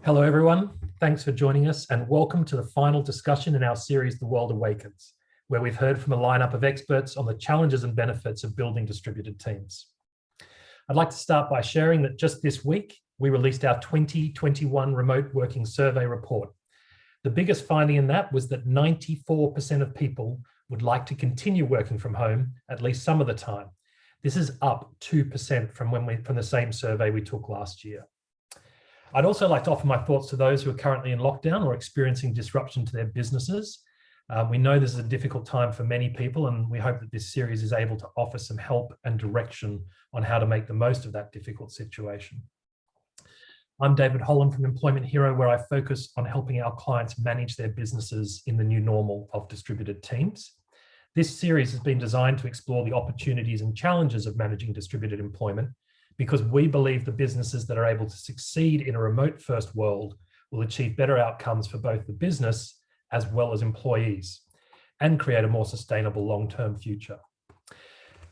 Hello, everyone. Thanks for joining us and welcome to the final discussion in our series, The World Awakens, where we've heard from a lineup of experts on the challenges and benefits of building distributed teams. I'd like to start by sharing that just this week, we released our 2021 Remote Working Survey report. The biggest finding in that was that 94% of people would like to continue working from home at least some of the time. This is up 2% from the same survey we took last year. I'd also like to offer my thoughts to those who are currently in lockdown or experiencing disruption to their businesses. We know this is a difficult time for many people, and we hope that this series is able to offer some help and direction on how to make the most of that difficult situation. I'm David Holland from Employment Hero, where I focus on helping our clients manage their businesses in the new normal of distributed teams. This series has been designed to explore the opportunities and challenges of managing distributed employment, because we believe the businesses that are able to succeed in a remote-first world will achieve better outcomes for both the business as well as employees and create a more sustainable long-term future.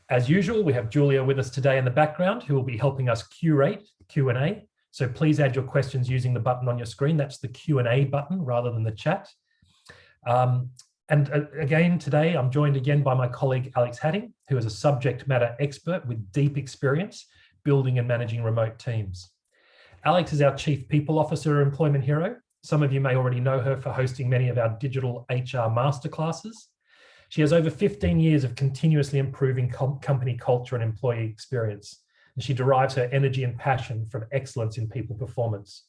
As usual, we have Julia with us today in the background, who will be helping us curate Q&A. So please add your questions using the button on your screen. That's the Q&A button rather than the chat. Again, today, I'm joined again by my colleague, Alex Hattingh, who is a subject matter expert with deep experience building and managing remote teams. Alex is our Chief People Officer at Employment Hero. Some of you may already know her for hosting many of our digital HR masterclasses. She has over 15 years of continuously improving company culture and employee experience, and she derives her energy and passion from excellence in people performance.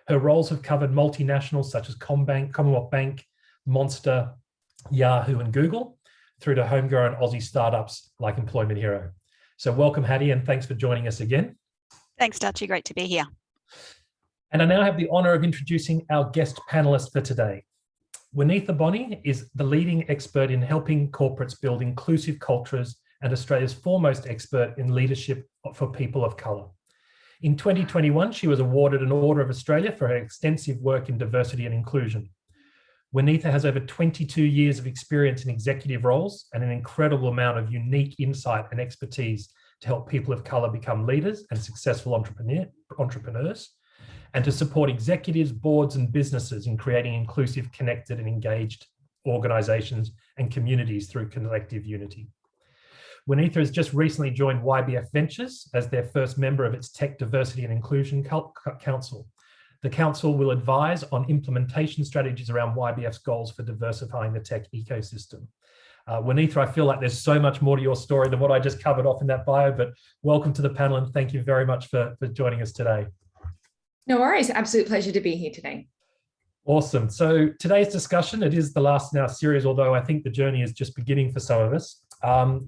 Her roles have covered multinationals such as Commonwealth Bank, Monster, Yahoo, and Google, through to homegrown Aussie startups like Employment Hero. So welcome, Hattie, and thanks for joining us again. Thanks, Dutchy. Great to be here. And I now have the honour of introducing our guest panellist for today. Winitha Bonney is the leading expert in helping corporates build inclusive cultures and Australia's foremost expert in leadership for people of colour. In 2021, she was awarded an Order of Australia for her extensive work in diversity and inclusion. Winitha has over 22 years of experience in executive roles and an incredible amount of unique insight and expertise to help people of colour become leaders and successful entrepreneurs, and to support executives, boards, and businesses in creating inclusive, connected, and engaged organisations and communities through collective unity. Winitha has just recently joined YBF Ventures as their first member of its Tech Diversity and Inclusion Council. The council will advise on implementation strategies around YBF's goals for diversifying the tech ecosystem. Winitha, I feel like there's so much more to your story than what I just covered off in that bio, but welcome to the panel and thank you very much for joining us today. No worries, absolute pleasure to be here today. Awesome. So today's discussion, it is the last in our series, although I think the journey is just beginning for some of us.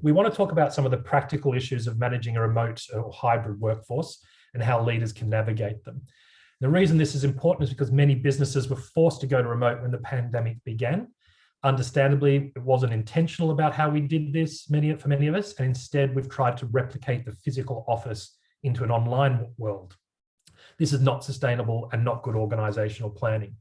We want to talk about some of the practical issues of managing a remote or hybrid workforce and how leaders can navigate them. The reason this is important is because many businesses were forced to go to remote when the pandemic began. Understandably, it wasn't intentional about how we did this for many of us, and instead we've tried to replicate the physical office into an online world. This is not sustainable and not good organizational planning.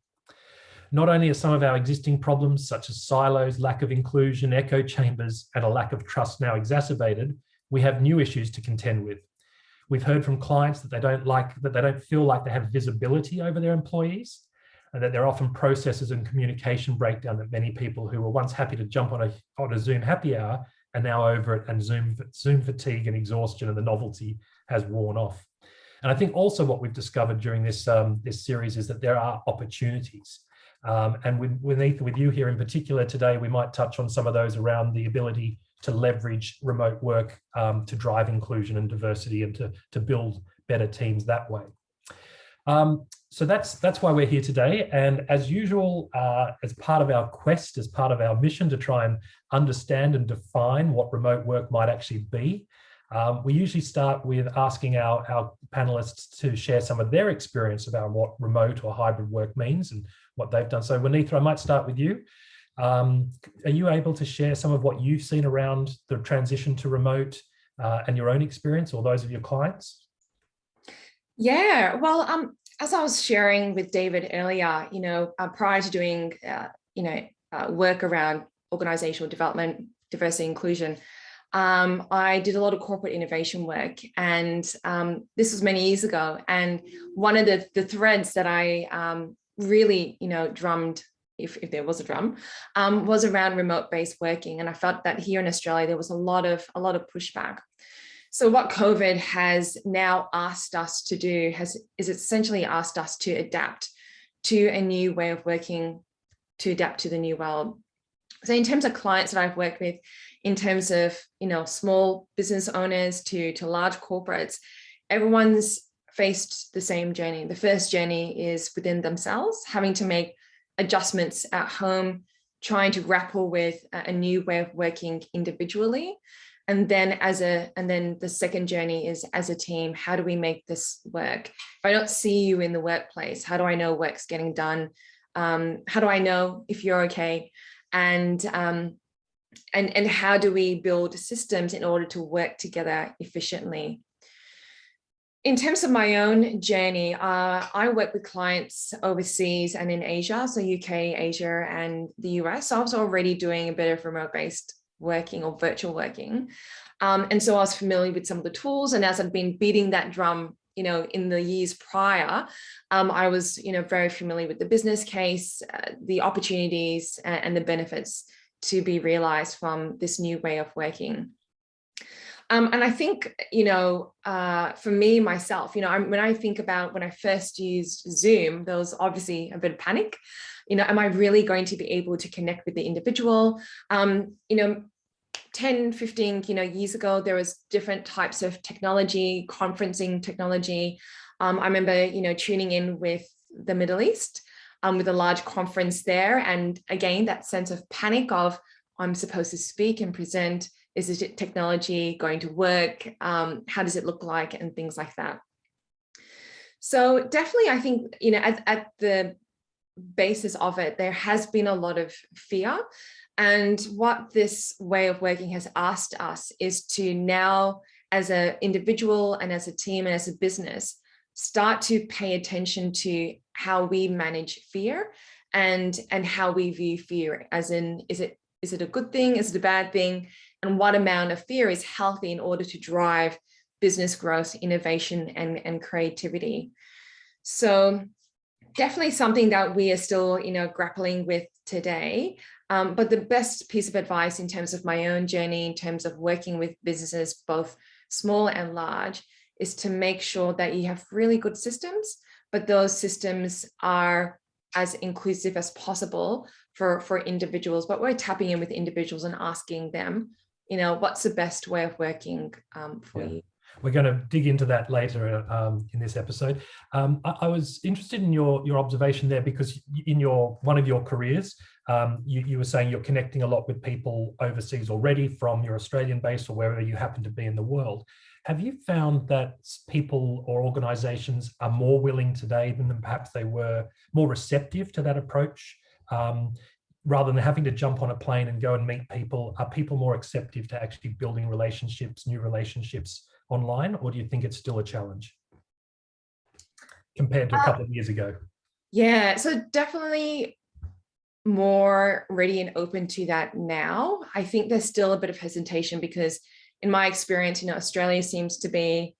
Not only are some of our existing problems, such as silos, lack of inclusion, echo chambers, and a lack of trust now exacerbated, we have new issues to contend with. We've heard from clients that they don't feel like they have visibility over their employees, and that there are often processes and communication breakdown that many people who were once happy to jump on a Zoom happy hour are now over it, and Zoom fatigue and exhaustion and the novelty has worn off. And I think also what we've discovered during this series is that there are opportunities. And with you here in particular today, we might touch on some of those around the ability to leverage remote work to drive inclusion and diversity and to build better teams that way. So that's why we're here today. And as usual, as part of our quest, as part of our mission to try and understand and define what remote work might actually be, we usually start with asking our panelists to share some of their experience about what remote or hybrid work means and what they've done. So Winitha, I might start with you. Are you able to share some of what you've seen around the transition to remote and your own experience or those of your clients? Yeah, well, as I was sharing with David earlier, prior to doing, work around organizational development, diversity, inclusion, I did a lot of corporate innovation work, and this was many years ago. And one of the threads that I really, drummed, if there was a drum, was around remote-based working. And I felt that here in Australia, there was a lot of pushback. So what COVID has now asked us to do is essentially asked us to adapt to a new way of working, to adapt to the new world. So in terms of clients that I've worked with, in terms of, small business owners to large corporates, everyone's faced the same journey. The first journey is within themselves, having to make adjustments at home, trying to grapple with a new way of working individually. And then the second journey is as a team, how do we make this work? If I don't see you in the workplace, how do I know work's getting done? How do I know if you're okay? And how do we build systems in order to work together efficiently? In terms of my own journey, I work with clients overseas and in Asia, so UK, Asia, and the US. So I was already doing a bit of remote-based working or virtual working. And so I was familiar with some of the tools. And as I've been beating that drum, in the years prior, I was, very familiar with the business case, the opportunities and the benefits to be realized from this new way of working. And I think, for me, myself, when I think about when I first used Zoom, there was obviously a bit of panic. Am I really going to be able to connect with the individual? 10, 15, years ago, there was different types of technology, conferencing technology. I remember, tuning in with the Middle East, with a large conference there. And again, that sense of panic of, I'm supposed to speak and present. Is this technology going to work? How does it look like? And things like that. So definitely, I think, at the basis of it, there has been a lot of fear. And what this way of working has asked us is to now, as an individual and as a team and as a business, start to pay attention to how we manage fear and how we view fear, as in, is it a good thing? Is it a bad thing? And what amount of fear is healthy in order to drive business growth, innovation, and creativity? So definitely something that we are still, grappling with today. But the best piece of advice in terms of my own journey, in terms of working with businesses, both small and large, is to make sure that you have really good systems, but those systems are as inclusive as possible for individuals. But we're tapping in with individuals and asking them, what's the best way of working for you? We're going to dig into that later in this episode. I was interested in your observation there, because in one of your careers, you were saying you're connecting a lot with people overseas already from your Australian base or wherever you happen to be in the world. Have you found that people or organizations are more willing today than perhaps they were, more receptive to that approach? Rather than having to jump on a plane and go and meet people, are people more receptive to actually building relationships, new relationships online, or do you think it's still a challenge compared to a couple of years ago? Yeah, so definitely more ready and open to that now. I think there's still a bit of hesitation because in my experience, Australia seems to be,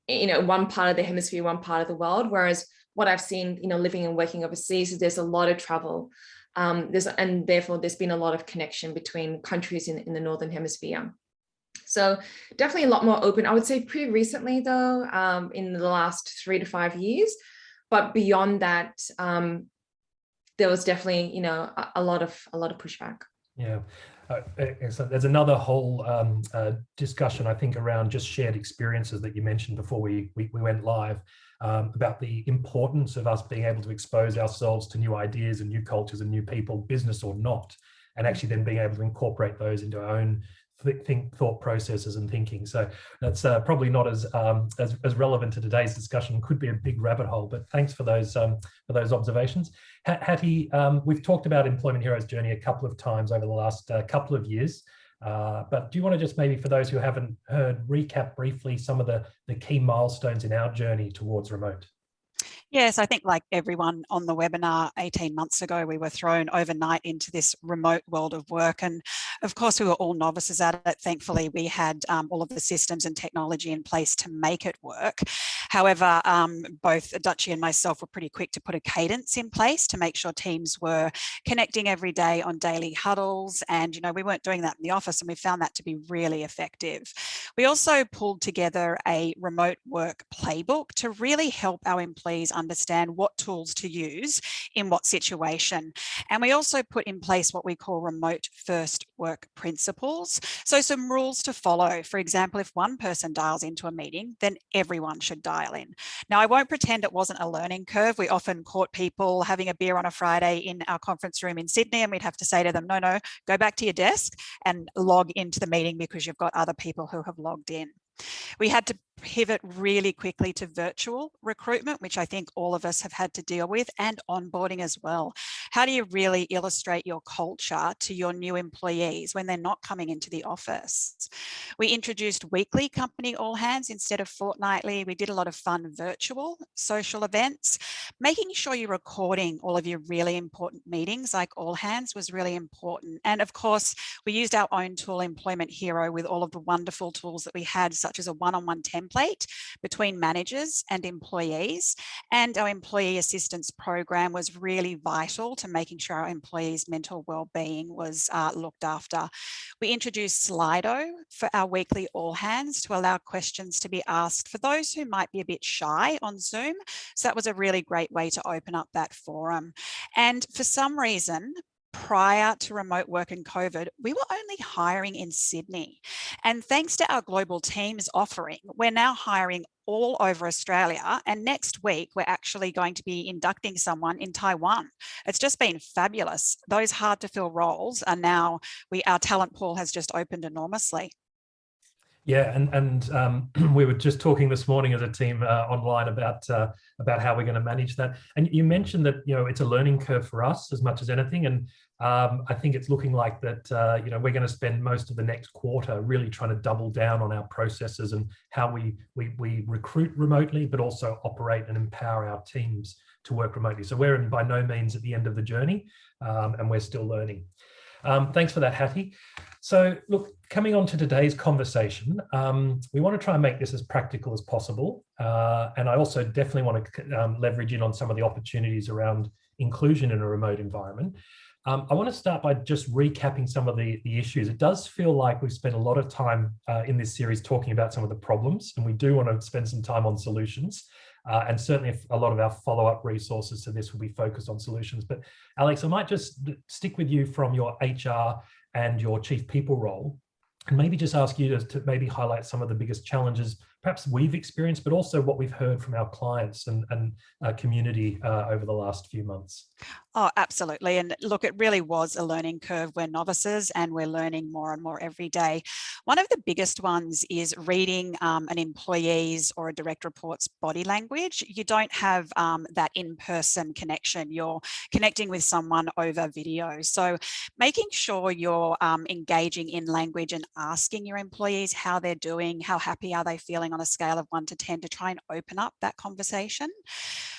one part of the hemisphere, one part of the world, whereas what I've seen, living and working overseas, is there's a lot of travel. And therefore there's been a lot of connection between countries in the Northern Hemisphere. So definitely a lot more open. I would say pretty recently though, in the last 3 to 5 years, but beyond that, there was definitely, a lot of pushback. Yeah. So there's another whole discussion, I think, around just shared experiences that you mentioned before we went live, about the importance of us being able to expose ourselves to new ideas and new cultures and new people, business or not, and actually then being able to incorporate those into our own thought processes and thinking. So that's probably not as relevant to today's discussion. Could be a big rabbit hole, but thanks for those observations. Hattie, we've talked about Employment Heroes Journey a couple of times over the last couple of years, but do you want to just maybe, for those who haven't heard, recap briefly some of the key milestones in our journey towards remote? Yes, I think like everyone on the webinar 18 months ago, we were thrown overnight into this remote world of work. And Of course, we were all novices at it. Thankfully, we had all of the systems and technology in place to make it work. However, both Dutchie and myself were pretty quick to put a cadence in place to make sure teams were connecting every day on daily huddles. And, we weren't doing that in the office, and we found that to be really effective. We also pulled together a remote work playbook to really help our employees understand what tools to use in what situation. And we also put in place what we call remote first work principles. So some rules to follow. For example, if one person dials into a meeting, then everyone should dial in. Now, I won't pretend it wasn't a learning curve. We often caught people having a beer on a Friday in our conference room in Sydney, and we'd have to say to them, no, go back to your desk and log into the meeting because you've got other people who have logged in. We had to pivot really quickly to virtual recruitment, which I think all of us have had to deal with, and onboarding as well. How do you really illustrate your culture to your new employees when they're not coming into the office? We introduced weekly company all hands instead of fortnightly. We did a lot of fun virtual social events. Making sure you're recording all of your really important meetings like all hands was really important. And of course, we used our own tool, Employment Hero, with all of the wonderful tools that we had, such as a one-on-one template between managers and employees. And our employee assistance program was really vital to making sure our employees' mental well-being was looked after. We introduced Slido for our weekly all hands to allow questions to be asked for those who might be a bit shy on Zoom. So that was a really great way to open up that forum. And for some reason, prior to remote work and COVID, we were only hiring in Sydney. And thanks to our global teams offering, we're now hiring all over Australia. And next week, we're actually going to be inducting someone in Taiwan. It's just been fabulous. Those hard to fill roles are now, our talent pool has just opened enormously. Yeah, and we were just talking this morning as a team online about how we're going to manage that. And you mentioned that it's a learning curve for us as much as anything. And I think it's looking like that we're going to spend most of the next quarter really trying to double down on our processes and how we recruit remotely, but also operate and empower our teams to work remotely. So we're by no means at the end of the journey, and we're still learning. Thanks for that, Hattie. So look, coming on to today's conversation, we want to try and make this as practical as possible. And I also definitely want to leverage in on some of the opportunities around inclusion in a remote environment. I want to start by just recapping some of the issues. It does feel like we've spent a lot of time in this series talking about some of the problems, and we do want to spend some time on solutions. And certainly a lot of our follow-up resources to this will be focused on solutions. But Alex, I might just stick with you from your HR and your chief people role, and maybe just ask you to maybe highlight some of the biggest challenges perhaps we've experienced, but also what we've heard from our clients and community over the last few months. Oh, absolutely. And look, it really was a learning curve. We're novices and we're learning more and more every day. One of the biggest ones is reading an employee's or a direct report's body language. You don't have that in-person connection. You're connecting with someone over video. So making sure you're engaging in language and asking your employees how they're doing, how happy are they feeling on a scale of 1 to 10 to try and open up that conversation.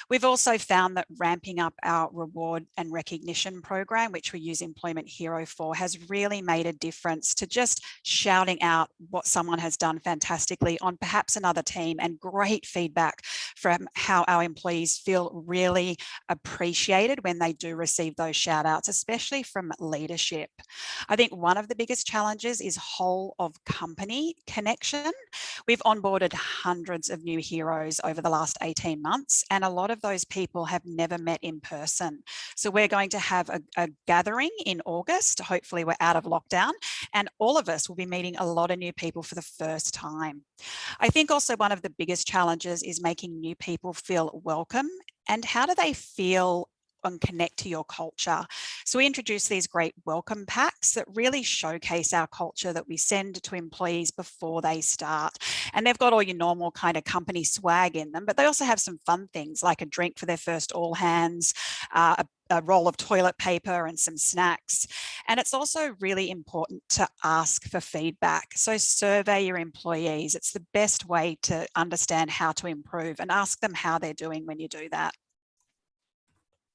We've also found that ramping up our reward and recognition program, which we use Employment Hero for, has really made a difference to just shouting out what someone has done fantastically on perhaps another team, and great feedback from how our employees feel really appreciated when they do receive those shout outs, especially from leadership. I think one of the biggest challenges is whole of company connection. We've onboarded hundreds of new heroes over the last 18 months, and a lot of those people have never met in person. So we're going to have a gathering in August. Hopefully we're out of lockdown, and all of us will be meeting a lot of new people for the first time. I think also one of the biggest challenges is making new people feel welcome. And how do they feel and connect to your culture? So we introduce these great welcome packs that really showcase our culture that we send to employees before they start. And they've got all your normal kind of company swag in them, but they also have some fun things like a drink for their first all hands, a roll of toilet paper and some snacks. And it's also really important to ask for feedback. So survey your employees. It's the best way to understand how to improve, and ask them how they're doing when you do that.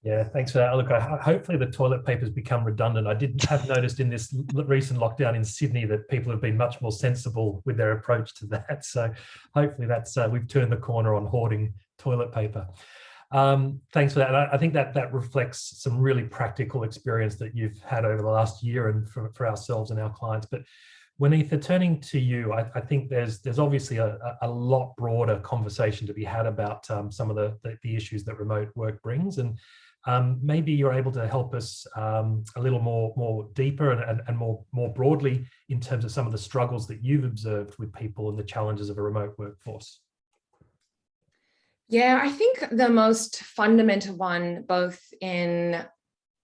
Yeah, thanks for that. Look, hopefully the toilet paper's become redundant. I did have noticed in this recent lockdown in Sydney that people have been much more sensible with their approach to that. So hopefully that's we've turned the corner on hoarding toilet paper. Thanks for that. And I think that reflects some really practical experience that you've had over the last year and for ourselves and our clients. But Winitha, turning to you, I think there's obviously a lot broader conversation to be had about some of the issues that remote work brings, and maybe you're able to help us a little more deeper and more broadly in terms of some of the struggles that you've observed with people and the challenges of a remote workforce. Yeah, I think the most fundamental one, both in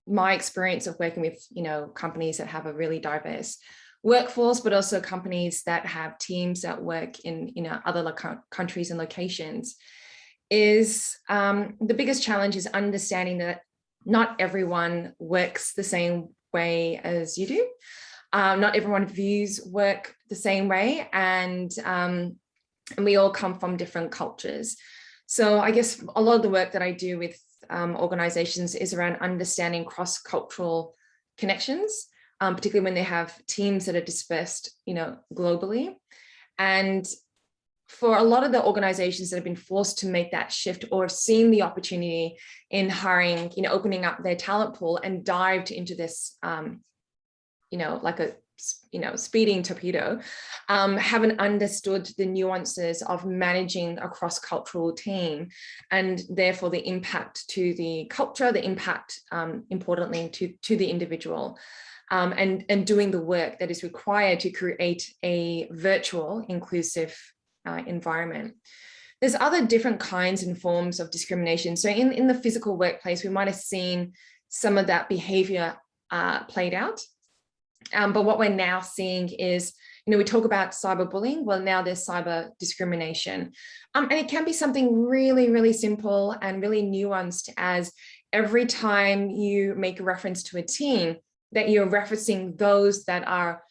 my experience of working with, companies that have a really diverse workforce, but also companies that have teams that work in, other countries and locations, is the biggest challenge is understanding that not everyone works the same way as you do. Not everyone views work the same way, and we all come from different cultures. So I guess a lot of the work that I do with organizations is around understanding cross-cultural connections, particularly when they have teams that are dispersed, globally. And for a lot of the organizations that have been forced to make that shift or have seen the opportunity in hiring, opening up their talent pool and dived into this, like a speeding torpedo, haven't understood the nuances of managing a cross-cultural team, and therefore the impact to the culture, the impact, importantly, to the individual, and doing the work that is required to create a virtual, inclusive environment. There's other different kinds and forms of discrimination. So in the physical workplace, we might have seen some of that behavior played out. But what we're now seeing is, we talk about cyberbullying. Well, now there's cyber discrimination. And it can be something really, really simple and really nuanced, as every time you make a reference to a team, that you're referencing those that are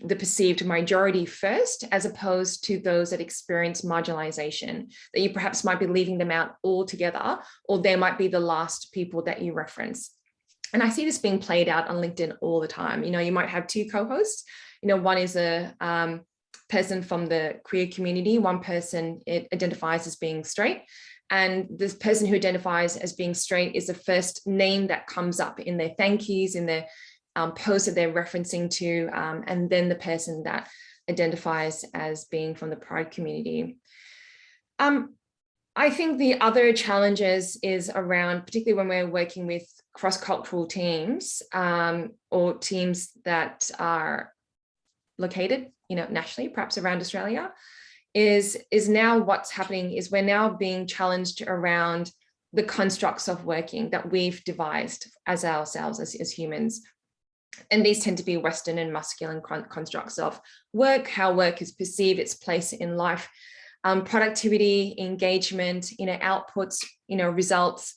the perceived majority first, as opposed to those that experience marginalization, that you perhaps might be leaving them out altogether, or they might be the last people that you reference. And I see this being played out on LinkedIn all the time. You might have two co-hosts. One is a person from the queer community. One person identifies as being straight. And this person who identifies as being straight is the first name that comes up in their thank yous, in their posts that they're referencing to, and then the person that identifies as being from the pride community. I think the other challenges is around, particularly when we're working with cross-cultural teams, or teams that are located, nationally, perhaps around Australia, is now what's happening is we're now being challenged around the constructs of working that we've devised as ourselves, as humans. And these tend to be Western and masculine constructs of work, how work is perceived, its place in life, productivity, engagement, outputs, results.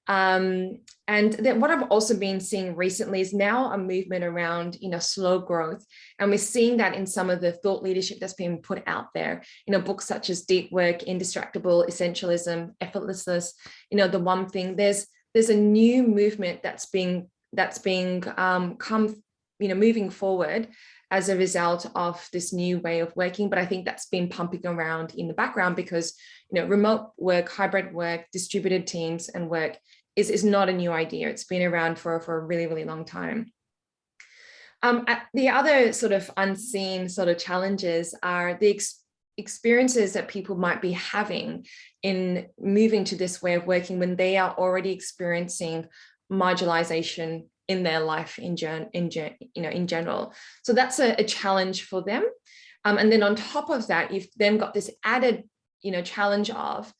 And what I've also been seeing recently is now a movement around, slow growth. And we're seeing that in some of the thought leadership that's being put out there, books such as Deep Work, Indistractable, Essentialism, Effortlessness, The One Thing. There's a new movement that's being moving forward as a result of this new way of working. But I think that's been pumping around in the background because, remote work, hybrid work, distributed teams and work is not a new idea. It's been around for a really, really long time. The other sort of unseen sort of challenges are the experiences that people might be having in moving to this way of working when they are already experiencing marginalization in their life in general. So that's a challenge for them. And then on top of that, you've then got this added, challenge of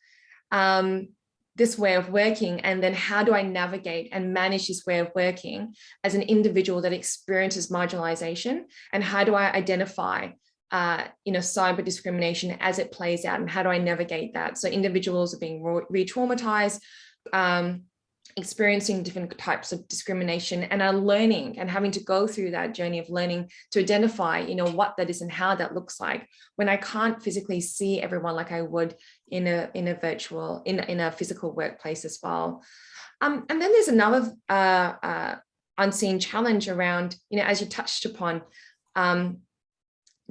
this way of working. And then how do I navigate and manage this way of working as an individual that experiences marginalization? And how do I identify cyber discrimination as it plays out? And how do I navigate that? So individuals are being re-traumatized, experiencing different types of discrimination, and are learning and having to go through that journey of learning to identify, what that is and how that looks like when I can't physically see everyone like I would in a virtual, in a physical workplace as well. And then there's another unseen challenge around, as you touched upon,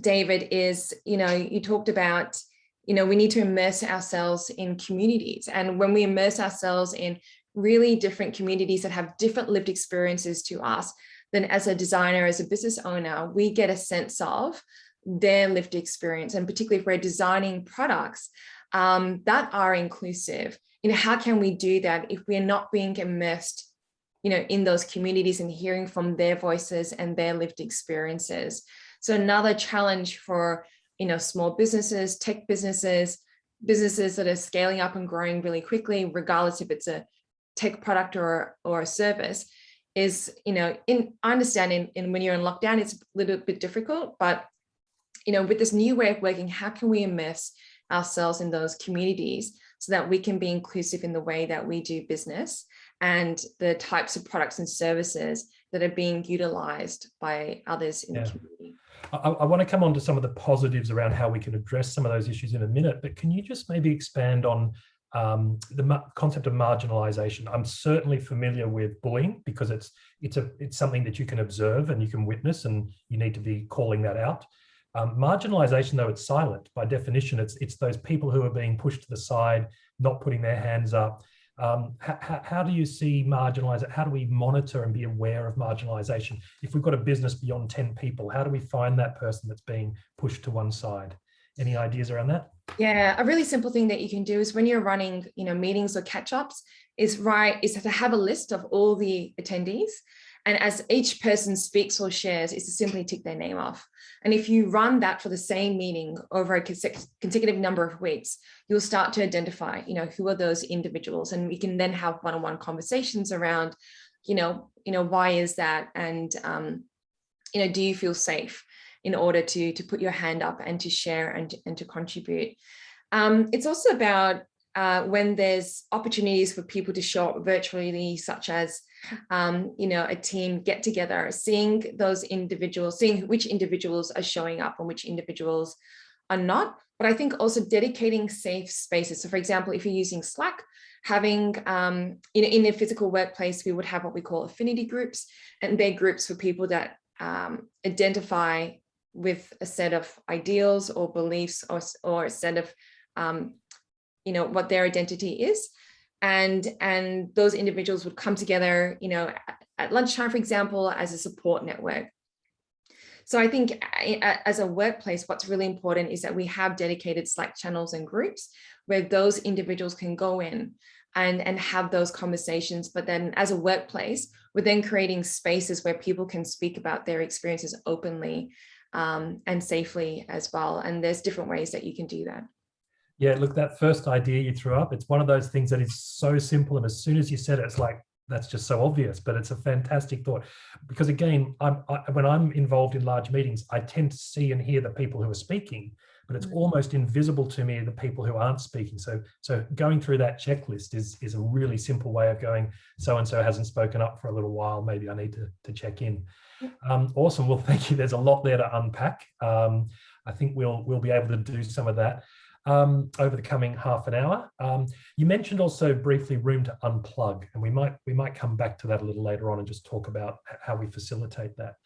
David, is, you talked about, we need to immerse ourselves in communities. And when we immerse ourselves in really different communities that have different lived experiences to us, then as a designer, as a business owner, we get a sense of their lived experience. And particularly if we're designing products that are inclusive, how can we do that if we're not being immersed, in those communities and hearing from their voices and their lived experiences? So another challenge for, small businesses, tech businesses that are scaling up and growing really quickly, regardless if it's a tech product or a service, is, I understand when you're in lockdown, it's a little bit difficult, but, with this new way of working, how can we immerse ourselves in those communities so that we can be inclusive in the way that we do business and the types of products and services that are being utilized by others in the community? I want to come on to some of the positives around how we can address some of those issues in a minute, but can you just maybe expand on the concept of marginalization? I'm certainly familiar with bullying because it's something that you can observe and you can witness, and you need to be calling that out. Marginalization, though, it's silent. By definition, it's those people who are being pushed to the side, not putting their hands up. How do you see marginalization? How do we monitor and be aware of marginalization? If we've got a business beyond 10 people, how do we find that person that's being pushed to one side? Any ideas around that? Yeah, a really simple thing that you can do is when you're running, meetings or catch-ups, is to have a list of all the attendees. And as each person speaks or shares, is to simply tick their name off. And if you run that for the same meeting over a consecutive number of weeks, you'll start to identify, who are those individuals, and we can then have one-on-one conversations around, why is that, and do you feel safe in order to put your hand up and to share and to contribute. It's also about when there's opportunities for people to show up virtually, such as a team get together, seeing those individuals, seeing which individuals are showing up and which individuals are not. But I think also dedicating safe spaces. So for example, if you're using Slack, having, in a physical workplace, we would have what we call affinity groups, and they're groups for people that identify with a set of ideals or beliefs or a set of, what their identity is. And those individuals would come together, at lunchtime, for example, as a support network. So I think as a workplace, what's really important is that we have dedicated Slack channels and groups where those individuals can go in and have those conversations. But then as a workplace, we're then creating spaces where people can speak about their experiences openly and safely as well. And there's different ways that you can do that. Yeah, look, that first idea you threw up, it's one of those things that is so simple. And as soon as you said it, it's like, that's just so obvious, but it's a fantastic thought. Because again, when I'm involved in large meetings, I tend to see and hear the people who are speaking, but it's almost invisible to me, the people who aren't speaking. So going through that checklist is a really simple way of going, so-and-so hasn't spoken up for a little while, maybe I need to check in. Awesome, well, thank you. There's a lot there to unpack. I think we'll be able to do some of that over the coming half an hour. You mentioned also briefly room to unplug, and we might come back to that a little later on and just talk about how we facilitate that.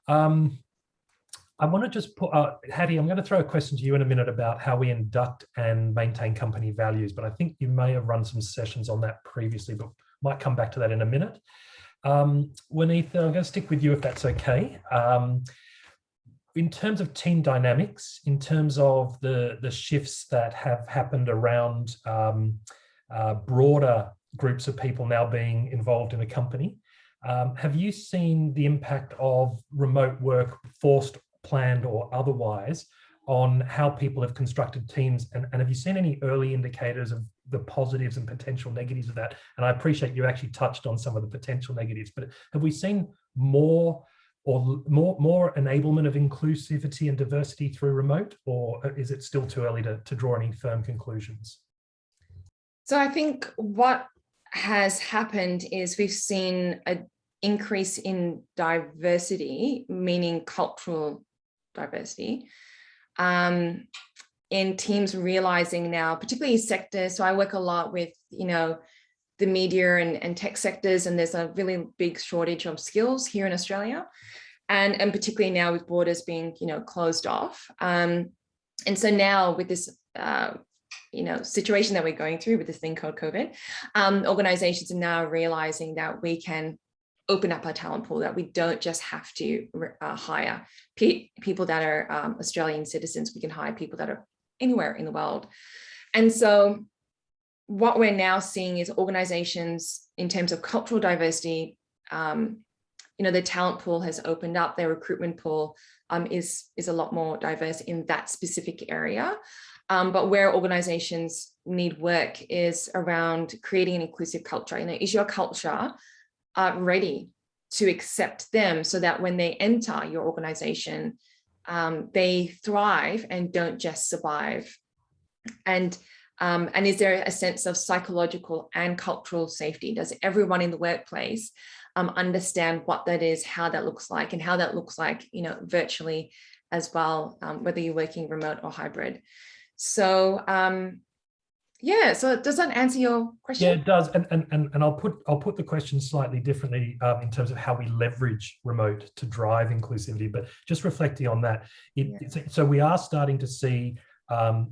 I want to just put, Hattie, I'm going to throw a question to you in a minute about how we induct and maintain company values, but I think you may have run some sessions on that previously, but might come back to that in a minute. Winitha, I'm going to stick with you if that's okay. In terms of team dynamics, in terms of the shifts that have happened around broader groups of people now being involved in a company, have you seen the impact of remote work, forced, planned or otherwise, on how people have constructed teams? And have you seen any early indicators of the positives and potential negatives of that? And I appreciate you actually touched on some of the potential negatives, but have we seen more enablement of inclusivity and diversity through remote, or is it still too early to draw any firm conclusions? So I think what has happened is we've seen an increase in diversity, meaning cultural diversity, in teams realizing now, particularly sectors. So I work a lot with, the the media and tech sectors, and there's a really big shortage of skills here in Australia, and particularly now with borders being, you know, closed off. And so now with this, you know, situation that we're going through with this thing called COVID, organizations are now realizing that we can open up our talent pool, that we don't just have to hire people that are Australian citizens. We can hire people that are anywhere in the world. And so what we're now seeing is organizations, in terms of cultural diversity, you know, the talent pool has opened up. Their recruitment pool is a lot more diverse in that specific area. But where organizations need work is around creating an inclusive culture. You know, is your culture ready to accept them, so that when they enter your organization, they thrive and don't just survive? And is there a sense of psychological and cultural safety? Does everyone in the workplace understand what that is, how that looks like, and how that looks like, you know, virtually as well, whether you're working remote or hybrid? So yeah, so does that answer your question? Yeah, it does. And I'll put the question slightly differently in terms of how we leverage remote to drive inclusivity. But just reflecting on that, so we are starting to see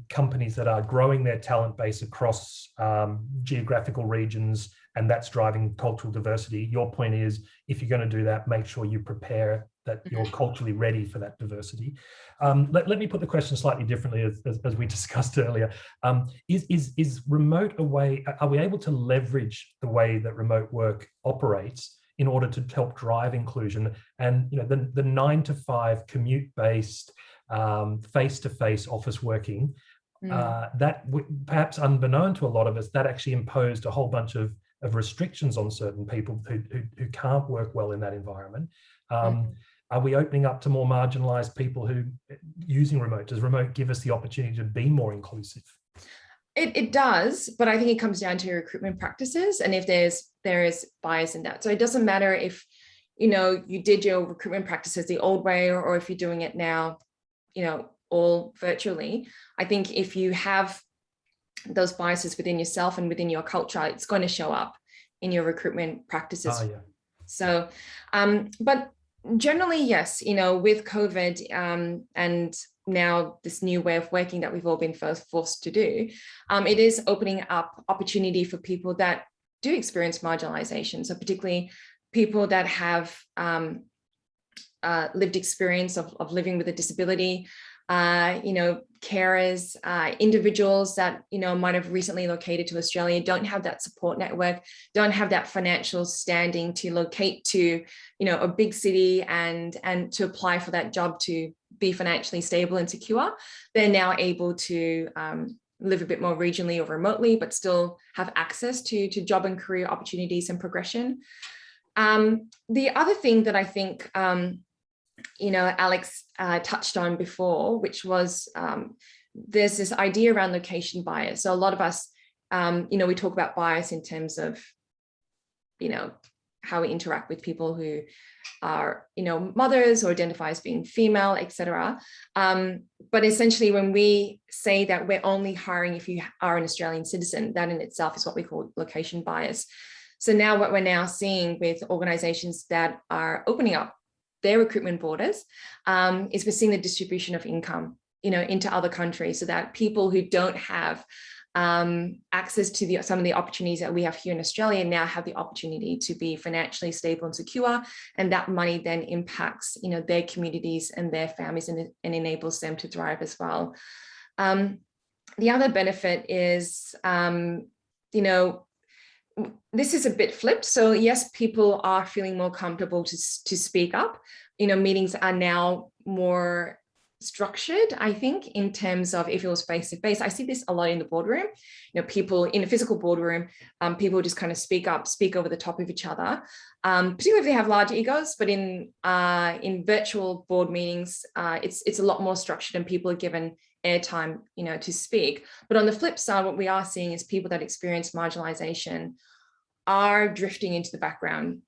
companies that are growing their talent base across geographical regions, and that's driving cultural diversity. Your point is, if you're going to do that, make sure you prepare that you're culturally ready for that diversity. Let me put the question slightly differently, as we discussed earlier. Is remote a way? Are we able to leverage the way that remote work operates in order to help drive inclusion? And, you know, the 9-to-5 commute-based face-to-face office working, that perhaps unbeknown to a lot of us, that actually imposed a whole bunch of restrictions on certain people who can't work well in that environment. Are we opening up to more marginalized people who using remote? Does remote give us the opportunity to be more inclusive? It does, but I think it comes down to recruitment practices, and if there is bias in that. So it doesn't matter if, you know, you did your recruitment practices the old way, or if you're doing it now, you know, all virtually. I think if you have those biases within yourself and within your culture, it's going to show up in your recruitment practices. So, but generally, yes, you know, with COVID and now this new way of working that we've all been forced to do, it is opening up opportunity for people that do experience marginalization. So particularly people that have lived experience of living with a disability, you know, carers, individuals that, you know, might have recently located to Australia, don't have that support network, don't have that financial standing to locate to, you know, a big city and to apply for that job to be financially stable and secure. They're now able to live a bit more regionally or remotely, but still have access to job and career opportunities and progression. The other thing that I think, you know, Alex touched on before, which was there's this idea around location bias. So a lot of us, you know, we talk about bias in terms of, you know, how we interact with people who are, you know, mothers or identify as being female, etc. But essentially, when we say that we're only hiring if you are an Australian citizen, that in itself is what we call location bias. So now what we're now seeing with organizations that are opening up their recruitment borders is we're seeing the distribution of income, you know, into other countries, so that people who don't have access to some of the opportunities that we have here in Australia now have the opportunity to be financially stable and secure, and that money then impacts, you know, their communities and their families and enables them to thrive as well. The other benefit is, you know, this is a bit flipped. So yes, people are feeling more comfortable to speak up. You know, meetings are now more structured, I think, in terms of if it was face-to-face. I see this a lot in the boardroom. You know, people in a physical boardroom, people just kind of speak up, speak over the top of each other, particularly if they have large egos. But in virtual board meetings, it's a lot more structured and people are given airtime, you know, to speak. But on the flip side, what we are seeing is people that experience marginalization are drifting into the background.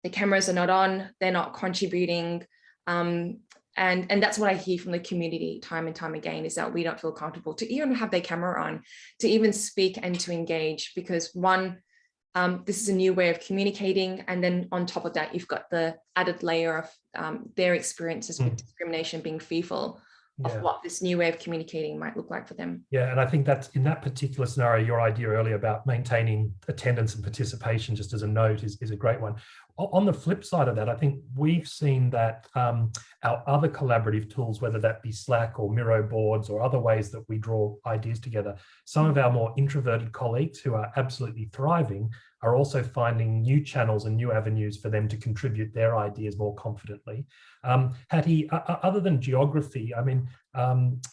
The cameras are not on, they're not contributing. And that's what I hear from the community time and time again, is that we don't feel comfortable to even have their camera on, to even speak and to engage, because one, This is a new way of communicating. And then on top of that, you've got the added layer of their experiences with discrimination, being fearful of what this new way of communicating might look like for them. Yeah, and I think that's in that particular scenario, your idea earlier about maintaining attendance and participation, just as a note, is a great one. On the flip side of that, I think we've seen that our other collaborative tools, whether that be Slack or Miro boards or other ways that we draw ideas together, some of our more introverted colleagues who are absolutely thriving are also finding new channels and new avenues for them to contribute their ideas more confidently. Hattie, other than geography, I mean,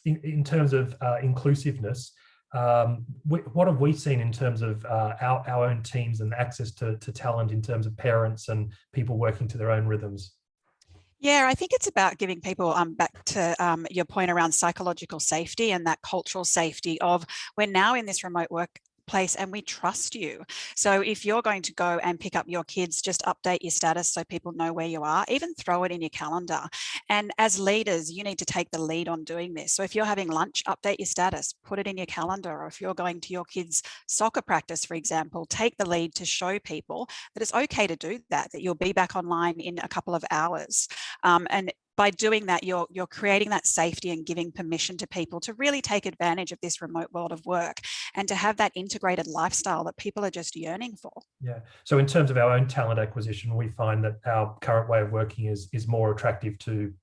in terms of inclusiveness, what have we seen in terms of our own teams and access to talent in terms of parents and people working to their own rhythms? Yeah, I think it's about giving people back to your point around psychological safety and that cultural safety of, we're now in this remote workplace and we trust you. So if you're going to go and pick up your kids, just update your status so people know where you are, even throw it in your calendar. And as leaders, you need to take the lead on doing this. So if you're having lunch, update your status, put it in your calendar. Or if you're going to your kids' soccer practice, for example, take the lead to show people that it's okay to do that you'll be back online in a couple of hours. And by doing that, you're creating that safety and giving permission to people to really take advantage of this remote world of work and to have that integrated lifestyle that people are just yearning for. Yeah. So in terms of our own talent acquisition, we find that our current way of working is more attractive to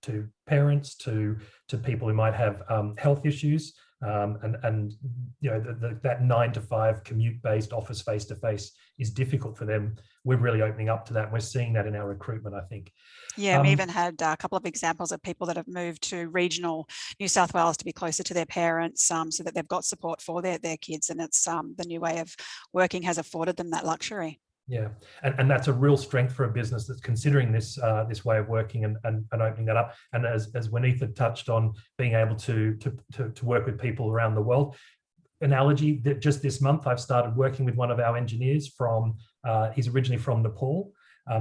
parents, to people who might have health issues, and you know, that 9 to 5 commute-based office face-to-face is difficult for them. We're really opening up to that. And we're seeing that in our recruitment, I think. Yeah, we even had a couple of examples of people that have moved to regional New South Wales to be closer to their parents, so that they've got support for their kids, and it's the new way of working has afforded them that luxury. Yeah, and that's a real strength for a business that's considering this way of working and opening that up. And as Winitha touched on, being able to work with people around the world. Analogy that just this month I've started working with one of our engineers from. He's originally from Nepal.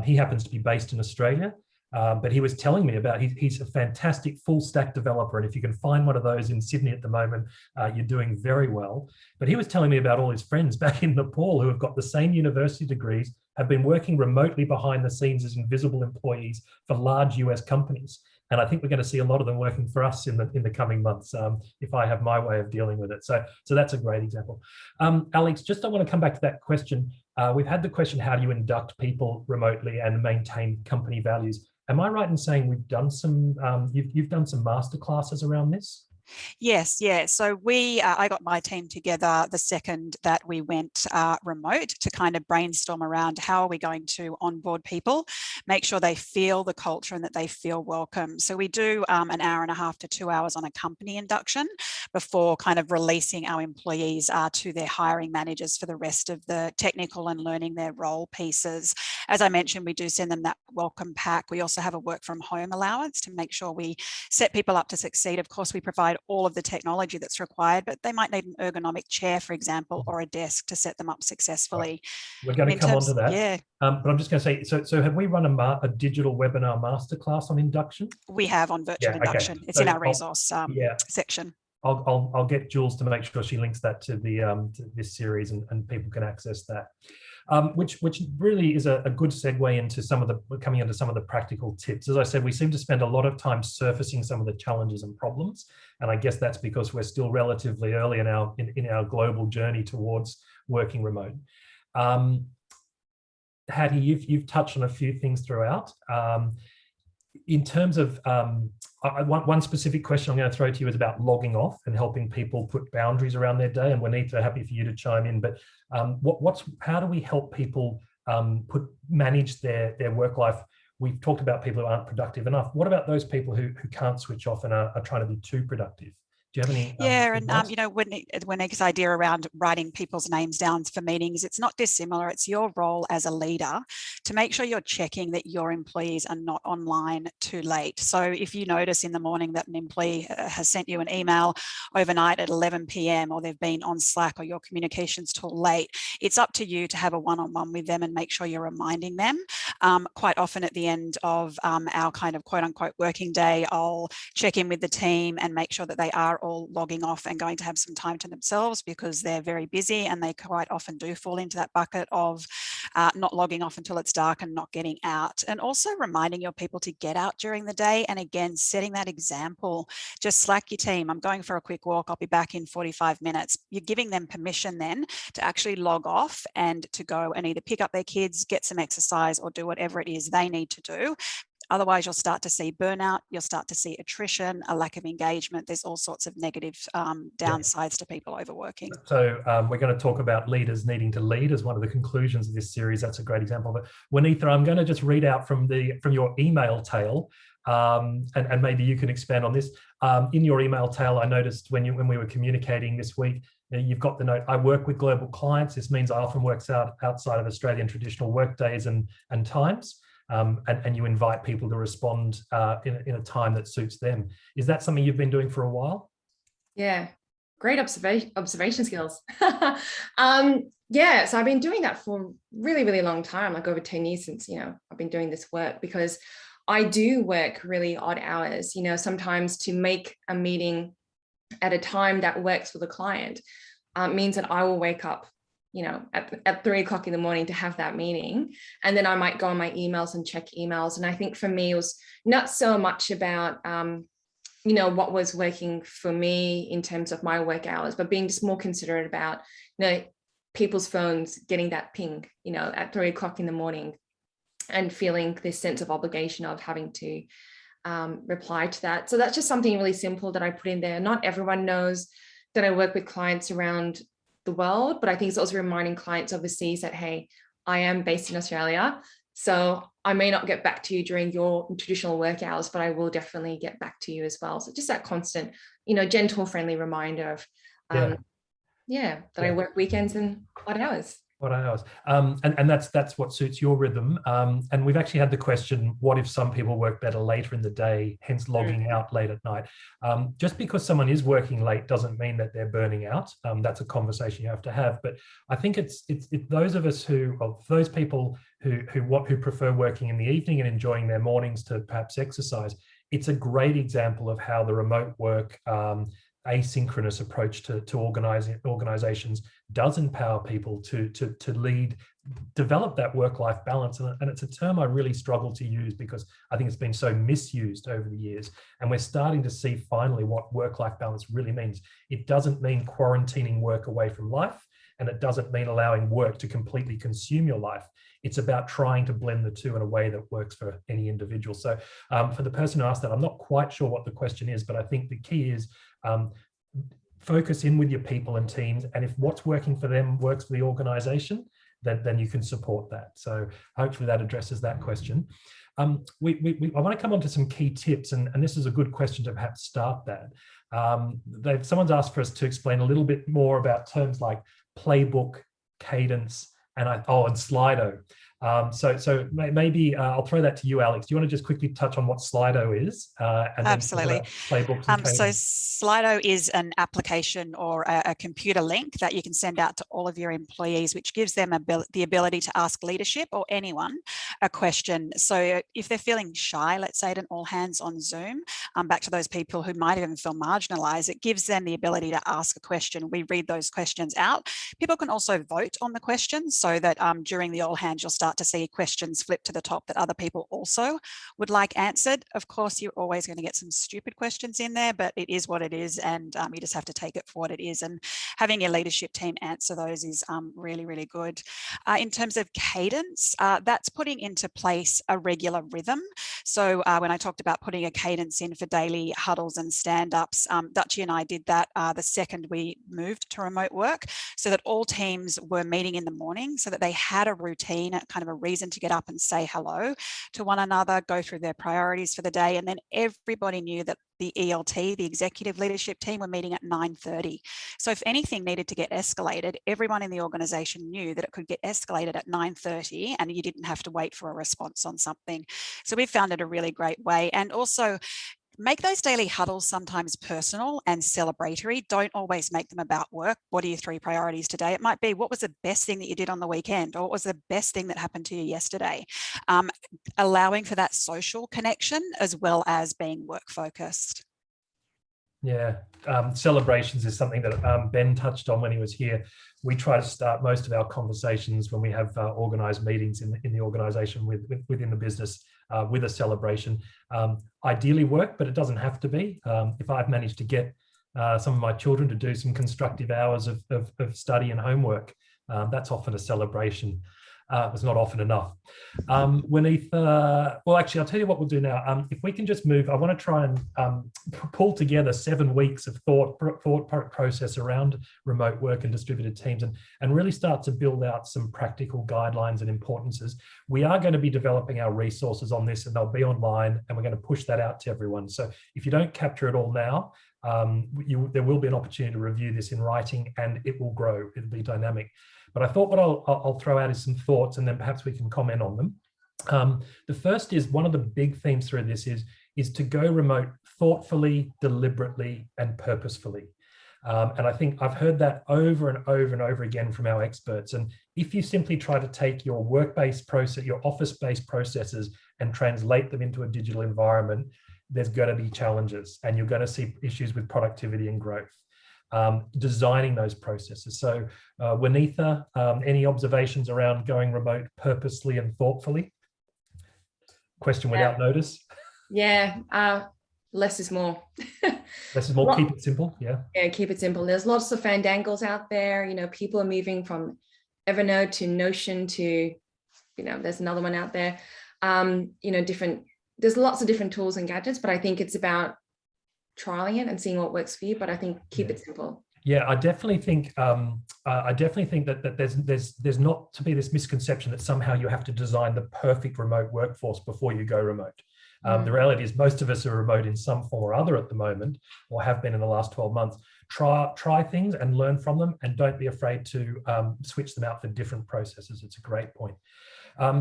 He happens to be based in Australia. But he was telling me about, he's a fantastic full stack developer. And if you can find one of those in Sydney at the moment, you're doing very well. But he was telling me about all his friends back in Nepal who have got the same university degrees, have been working remotely behind the scenes as invisible employees for large US companies. And I think we're going to see a lot of them working for us in the coming months, if I have my way of dealing with it. So that's a great example. Alex, just I want to come back to that question. We've had the question, how do you induct people remotely and maintain company values? Am I right in saying we've done some, you've done some masterclasses around this? Yes, yeah. So I got my team together the second that we went remote to kind of brainstorm around how are we going to onboard people, make sure they feel the culture and that they feel welcome. So we do an hour and a half to 2 hours on a company induction before kind of releasing our employees to their hiring managers for the rest of the technical and learning their role pieces. As I mentioned, we do send them that welcome pack. We also have a work from home allowance to make sure we set people up to succeed. Of course, we provide all of the technology that's required, but they might need an ergonomic chair, for example, or a desk to set them up successfully. We're going to come on to that. Yeah. But I'm just going to say, so have we run a digital webinar masterclass on induction? We have on virtual induction. Okay. It's in our resource section. I'll get Jules to make sure she links that to this series and people can access that. Which really is a good segue into coming into some of the practical tips. As I said, we seem to spend a lot of time surfacing some of the challenges and problems, and I guess that's because we're still relatively early in our global journey towards working remote. Hattie, you've touched on a few things throughout. In terms of one specific question I'm going to throw to you is about logging off and helping people put boundaries around their day. And Winitha, happy for you to chime in. But how do we help people manage their work life? We've talked about people who aren't productive enough. What about those people who can't switch off and are trying to be too productive? Do you have any? Winitha's idea around writing people's names down for meetings, it's not dissimilar. It's your role as a leader to make sure you're checking that your employees are not online too late. So if you notice in the morning that an employee has sent you an email overnight at 11 p.m. or they've been on Slack or your communications tool late, it's up to you to have a one-on-one with them and make sure you're reminding them. Quite often at the end of our kind of quote unquote working day, I'll check in with the team and make sure that they are are all logging off and going to have some time to themselves because they're very busy, and they quite often do fall into that bucket of not logging off until it's dark and not getting out. And also reminding your people to get out during the day, and again setting that example. Just Slack your team, I'm going for a quick walk, I'll be back in 45 minutes. You're giving them permission then to actually log off and to go and either pick up their kids, get some exercise, or do whatever it is they need to do. Otherwise, you'll start to see burnout, you'll start to see attrition, a lack of engagement. There's all sorts of negative downsides to people overworking. So we're going to talk about leaders needing to lead as one of the conclusions of this series. That's a great example of it. Winitha, I'm going to just read out from your email tail, and maybe you can expand on this. In your email tail, I noticed when we were communicating this week, you've got the note, I work with global clients. This means I often work outside of Australian traditional work days and times. And you invite people to respond in a time that suits them. Is that something you've been doing for a while? Yeah, great observation skills. Yeah, so I've been doing that for a really, really long time, like over 10 years since, I've been doing this work, because I do work really odd hours, sometimes to make a meeting at a time that works for the client means that I will wake up at 3 o'clock in the morning to have that meeting. And then I might go on my emails and check emails. And I think for me, it was not so much about, what was working for me in terms of my work hours, but being just more considerate about, people's phones getting that ping, at 3 o'clock in the morning, and feeling this sense of obligation of having to reply to that. So that's just something really simple that I put in there. Not everyone knows that I work with clients around the world, but I think it's also reminding clients overseas that, hey, I am based in Australia, so I may not get back to you during your traditional work hours, but I will definitely get back to you as well. So just that constant, gentle, friendly reminder of, I work weekends and odd hours. What hours? And that's what suits your rhythm. And we've actually had the question, what if some people work better later in the day, hence logging out late at night? Just because someone is working late doesn't mean that they're burning out. That's a conversation you have to have. But I think it's those of us those people who prefer working in the evening and enjoying their mornings to perhaps exercise. It's a great example of how the remote work asynchronous approach to organizations does empower people to lead, develop that work-life balance. And it's a term I really struggle to use because I think it's been so misused over the years. And we're starting to see finally what work-life balance really means. It doesn't mean quarantining work away from life, and it doesn't mean allowing work to completely consume your life. It's about trying to blend the two in a way that works for any individual. So for the person who asked that, I'm not quite sure what the question is, but I think the key is focus in with your people and teams. And if what's working for them works for the organization, then you can support that. So hopefully that addresses that question. I want to come on to some key tips, and this is a good question to perhaps start that. Someone's asked for us to explain a little bit more about terms like playbook, cadence, and Slido. So maybe I'll throw that to you, Alex. Do you want to just quickly touch on what Slido is? And absolutely. Playbooks and so Slido is an application or a computer link that you can send out to all of your employees, which gives them the ability to ask leadership or anyone a question. So if they're feeling shy, let's say at an all hands on Zoom, back to those people who might even feel marginalized, it gives them the ability to ask a question. We read those questions out. People can also vote on the questions, so that during the all hands, you'll start to see questions flip to the top that other people also would like answered. Of course, you're always going to get some stupid questions in there, but it is what it is, and you just have to take it for what it is. And having your leadership team answer those is really, really good. In terms of cadence, that's putting into place a regular rhythm. So when I talked about putting a cadence in for daily huddles and stand-ups, Dutchie and I did that the second we moved to remote work, so that all teams were meeting in the morning, so that they had a routine, kind of a reason to get up and say hello to one another, go through their priorities for the day. And then everybody knew that the ELT, the executive leadership team, were meeting at 9:30. So if anything needed to get escalated, everyone in the organization knew that it could get escalated at 9:30 and you didn't have to wait for a response on something. So we found it a really great way. And also, make those daily huddles sometimes personal and celebratory. Don't always make them about work. What are your 3 priorities today? It might be, what was the best thing that you did on the weekend? Or what was the best thing that happened to you yesterday? Allowing for that social connection as well as being work focused. Yeah, celebrations is something that Ben touched on when he was here. We try to start most of our conversations when we have organised meetings in the organisation within the business with a celebration. Ideally work, but it doesn't have to be. If I've managed to get some of my children to do some constructive hours of study and homework, that's often a celebration. It's not often enough. Winitha, well, actually, I'll tell you what we'll do now. If we can just move, I want to try and pull together 7 weeks of thought process around remote work and distributed teams, and really start to build out some practical guidelines and importances. We are going to be developing our resources on this, and they'll be online, and we're going to push that out to everyone. So if you don't capture it all now, there will be an opportunity to review this in writing, and it will grow. It'll be dynamic. But I thought what I'll throw out is some thoughts, and then perhaps we can comment on them. The first is, one of the big themes through this is to go remote thoughtfully, deliberately, and purposefully. And I think I've heard that over and over and over again from our experts. And if you simply try to take your work-based process, your office-based processes, and translate them into a digital environment, there's going to be challenges, and you're going to see issues with productivity and growth. Designing those processes. So Winitha, any observations around going remote purposely and thoughtfully? Question without notice. Yeah, less is more. Less is more, keep it simple, yeah. Yeah, keep it simple. There's lots of fandangles out there. People are moving from Evernote to Notion to, there's another one out there. There's lots of different tools and gadgets, but I think it's about trialing it and seeing what works for you. But I think keep it simple. Yeah, I definitely think that there's not to be this misconception that somehow you have to design the perfect remote workforce before you go remote. The reality is most of us are remote in some form or other at the moment, or have been in the last 12 months. Try things and learn from them, and don't be afraid to switch them out for different processes. It's a great point.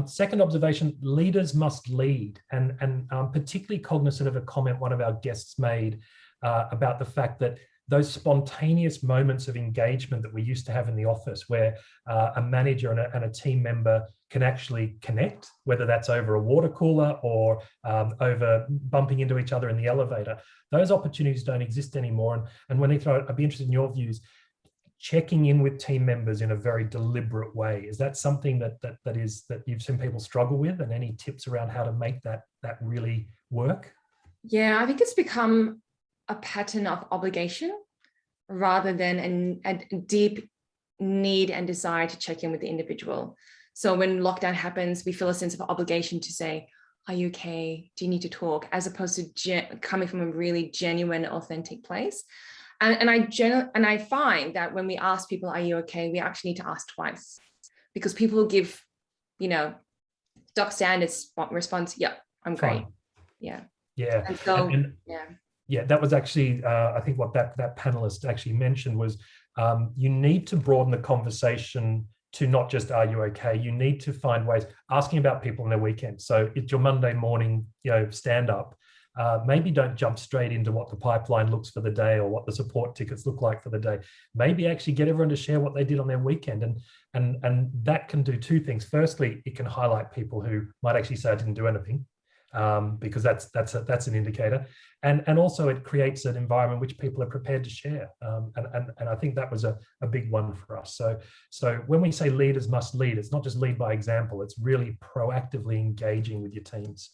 Second observation, leaders must lead, and particularly cognizant of a comment one of our guests made about the fact that those spontaneous moments of engagement that we used to have in the office, where a manager and a team member can actually connect, whether that's over a water cooler or over bumping into each other in the elevator, those opportunities don't exist anymore. And Winitha, I'd be interested in your views. Checking in with team members in a very deliberate way, is that something that you've seen people struggle with, and any tips around how to make that really work? Yeah, I think it's become a pattern of obligation rather than a deep need and desire to check in with the individual. So when lockdown happens, we feel a sense of obligation to say, are you okay? Do you need to talk? As opposed to coming from a really genuine, authentic place. And I find that when we ask people, are you okay? We actually need to ask twice, because people will give, stock standard response. Yep, I'm great. Fine. Yeah. Yeah. And so, yeah, that was actually, I think what that panelist actually mentioned was, you need to broaden the conversation to not just, are you okay? You need to find ways, asking about people on their weekend. So it's your Monday morning, stand up. Maybe don't jump straight into what the pipeline looks for the day or what the support tickets look like for the day. Maybe actually get everyone to share what they did on their weekend. And that can do two things. Firstly, it can highlight people who might actually say I didn't do anything, because that's an indicator. And also it creates an environment which people are prepared to share. And I think that was a big one for us. So when we say leaders must lead, it's not just lead by example, it's really proactively engaging with your teams.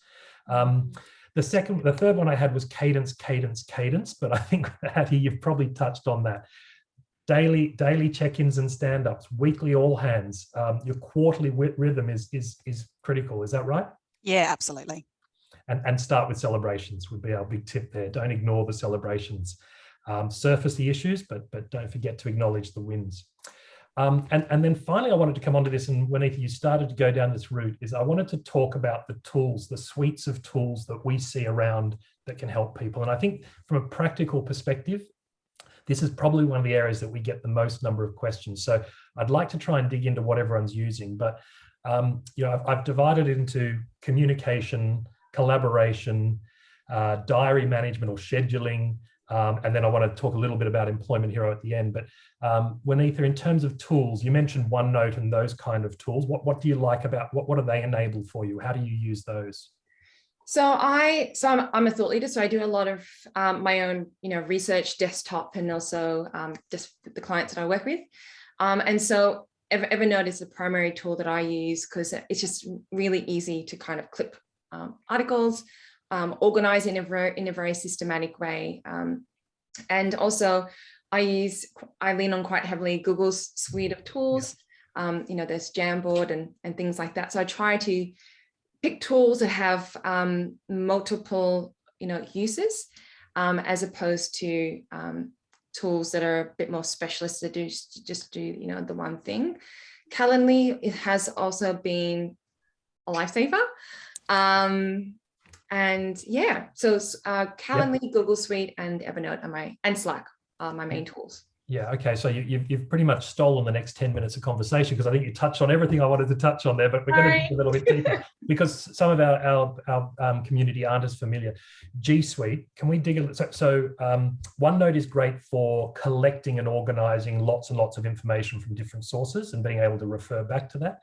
The third one I had was cadence, but I think, Hattie, you've probably touched on that. Daily check-ins and stand-ups, weekly all hands, your quarterly rhythm is critical. Is that right? Yeah, absolutely. And start with celebrations would be our big tip there. Don't ignore the celebrations. Surface the issues, but don't forget to acknowledge the wins. And then finally, I wanted to come onto this, and Winitha, you started to go down this route, is I wanted to talk about the tools, the suites of tools that we see around that can help people. And I think from a practical perspective, this is probably one of the areas that we get the most number of questions. So I'd like to try and dig into what everyone's using, but I've divided it into communication, collaboration, diary management or scheduling, and then I want to talk a little bit about Employment Hero at the end. But Winitha, in terms of tools, you mentioned OneNote and those kind of tools. What do you like about, what do they enable for you? How do you use those? I'm a thought leader, so I do a lot of my own, research desktop, and also just the clients that I work with. And so Evernote is the primary tool that I use because it's just really easy to kind of clip articles, organize in a very systematic way. And also I lean on quite heavily Google's suite of tools. There's Jamboard and things like that. So I try to pick tools that have multiple, uses, as opposed to tools that are a bit more specialist that just do the one thing. Calendly, it has also been a lifesaver. So Calendly, Google Suite, and Evernote and Slack are my main tools. Yeah, okay, so you've pretty much stolen the next 10 minutes of conversation, because I think you touched on everything I wanted to touch on there, but we're going to dig a little bit deeper because some of our community aren't as familiar. G Suite, can we dig a little? So OneNote is great for collecting and organizing lots and lots of information from different sources and being able to refer back to that.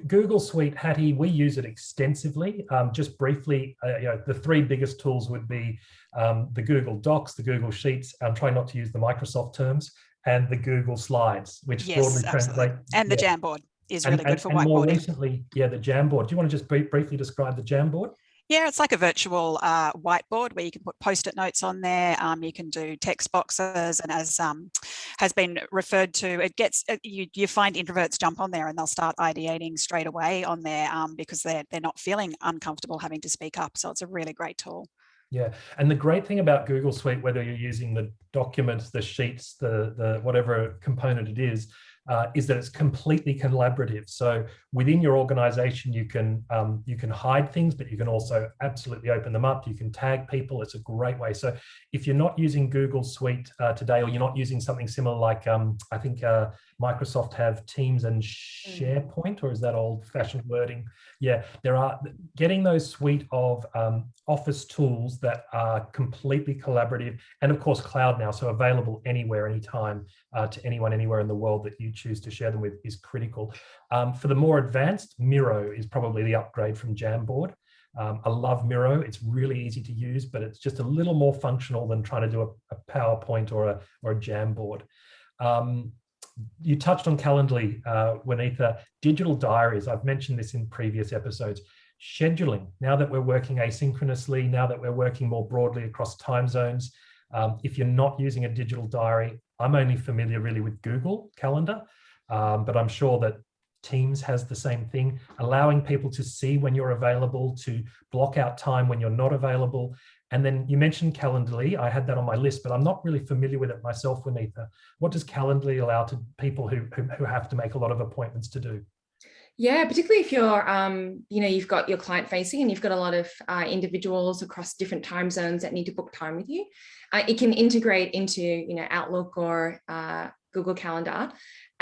Google Suite, Hattie, we use it extensively. Just briefly, the three biggest tools would be the Google Docs, the Google Sheets, I'm trying not to use the Microsoft terms, and the Google Slides, which broadly translate. And the Jamboard is really good for whiteboarding. More recently, the Jamboard. Do you want to just briefly describe the Jamboard? Yeah, it's like a virtual whiteboard where you can put Post-it notes on there. You can do text boxes, and as has been referred to, it gets you find introverts jump on there and they'll start ideating straight away on there because they're not feeling uncomfortable having to speak up. So it's a really great tool. Yeah, and the great thing about Google Suite, whether you're using the documents, the sheets, the whatever component it is that it's completely collaborative. So within your organization, you can hide things, but you can also absolutely open them up. You can tag people. It's a great way. So if you're not using Google Suite today, or you're not using something similar like I think Microsoft have Teams and SharePoint, or is that old-fashioned wording? Yeah, there are getting those suite of Office tools that are completely collaborative, and of course cloud now, so available anywhere, anytime, to anyone, anywhere in the world that you choose to share them with, is critical. For the more advanced, Miro is probably the upgrade from Jamboard. I love Miro. It's really easy to use, but it's just a little more functional than trying to do a PowerPoint or a Jamboard. You touched on Calendly, Winitha. Digital diaries, I've mentioned this in previous episodes. Scheduling, now that we're working asynchronously, now that we're working more broadly across time zones, if you're not using a digital diary, I'm only familiar really with Google Calendar, but I'm sure that Teams has the same thing, allowing people to see when you're available, to block out time when you're not available. And then you mentioned Calendly. I had that on my list, but I'm not really familiar with it myself, Winitha. What does Calendly allow to people who have to make a lot of appointments to do? Yeah, particularly if you're, you've got your client facing and you've got a lot of individuals across different time zones that need to book time with you. It can integrate into, Outlook or Google Calendar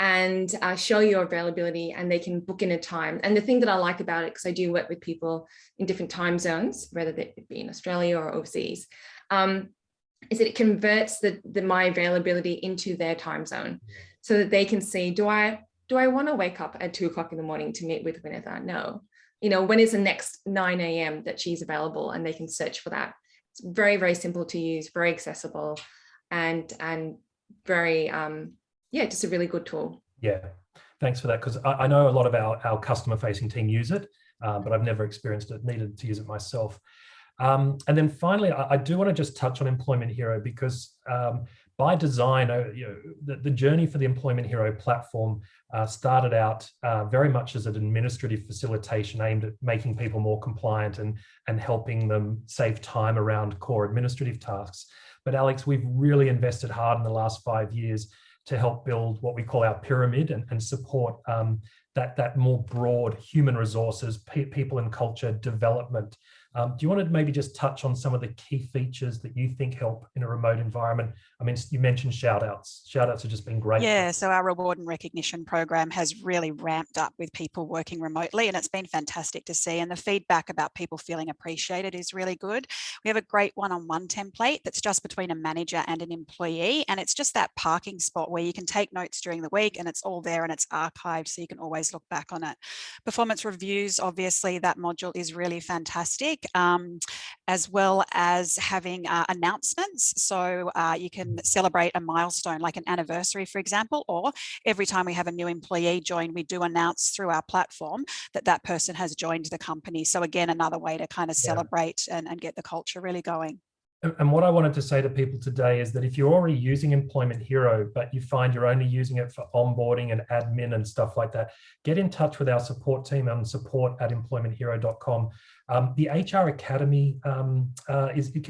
and show your availability, and they can book in a time. And the thing that I like about it, because I do work with people in different time zones, whether it be in Australia or overseas, is that it converts my availability into their time zone, so that they can see, do I want to wake up at 2 o'clock in the morning to meet with Winitha? No. When is the next 9 a.m. that she's available? And they can search for that. It's very, very simple to use, very accessible, and very, just a really good tool. Yeah, thanks for that, because I know a lot of our customer-facing team use it, but I've never experienced it, needed to use it myself. And then finally, I do want to just touch on Employment Hero, because by design, the journey for the Employment Hero platform started out very much as an administrative facilitation aimed at making people more compliant and helping them save time around core administrative tasks. But Alex, we've really invested hard in the last 5 years to help build what we call our pyramid and support that more broad human resources, people and culture development. Do you want to maybe just touch on some of the key features that you think help in a remote environment? I mean, you mentioned shout outs. Shout outs have just been great. Yeah, so our reward and recognition program has really ramped up with people working remotely, and it's been fantastic to see. And the feedback about people feeling appreciated is really good. We have a great one-on-one template that's just between a manager and an employee. And it's just that parking spot where you can take notes during the week, and it's all there and it's archived, so you can always look back on it. Performance reviews, obviously, that module is really fantastic. topic, as well as having announcements. So you can celebrate a milestone, like an anniversary, for example, or every time we have a new employee join, we do announce through our platform that that person has joined the company. So again, another way to kind of celebrate and get the culture really going. And what I wanted to say to people today is that if you're already using Employment Hero, but you find you're only using it for onboarding and admin and stuff like that, get in touch with our support team on support@employmenthero.com. The HR Academy, can